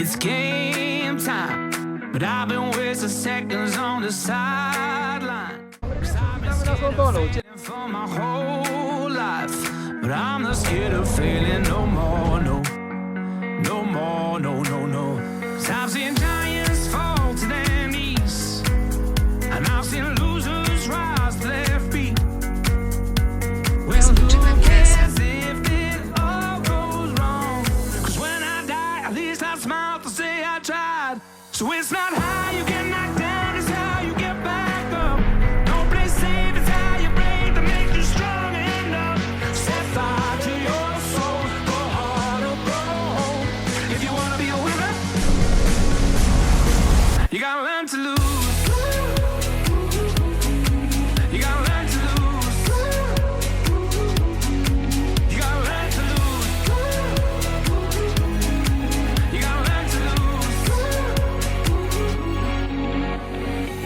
It's game time, but I've been wasting seconds on the sideline. 'Cause I've been scared of failing for my whole life, but I'm not scared of failing no more, no, no more, no, no, no. 'Cause I've seen giants fall to their knees, and I've seen losers rise to their feet. Well, who cares if it all goes wrong? 'Cause when I die, at least I smile to say I tried. So it's not how you get knocked down, it's how you get back up. No place safe, it's how you break to make you strong enough. Set fire to your soul, go hard or go home. If you wanna be a winner, you gotta learn to lose. You gotta learn to lose. You gotta learn to lose. You gotta learn to lose.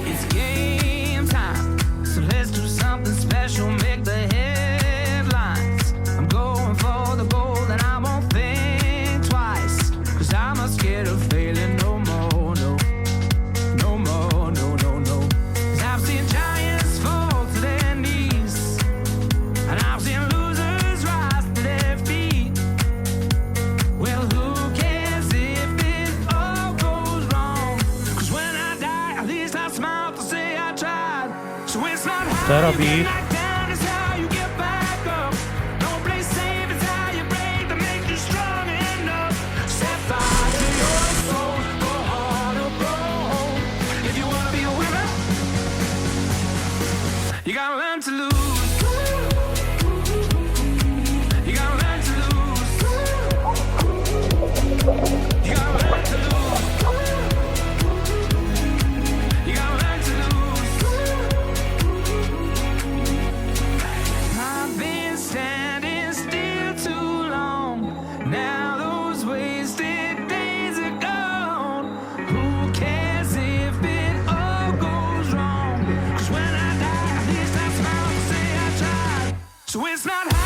It's game time, so let's do something special, make the headlines. I'm going for the gold and I won't think twice, 'cause I'm not scared of failing no more, no. No more, no, no, no. 'Cause I've seen giants fall to their knees, and I've seen losers rise to their feet. Well, who cares if it all goes wrong? 'Cause when I die, at least I smile to say I tried. So it's not how Co you robi? get knocked down, it's how you get back up. No place safe, it's how you break to make you strong enough. Set fire to your soul, go hard or go home. If you wanna be a winner, you gotta learn to lose. You gotta learn to lose. You gotta learn to lose. You gotta learn to lose. I've been standing still too long. Now those wasted days are gone. Who cares if it all goes wrong? 'Cause when I die, at least I smile to say I tried. So it's not how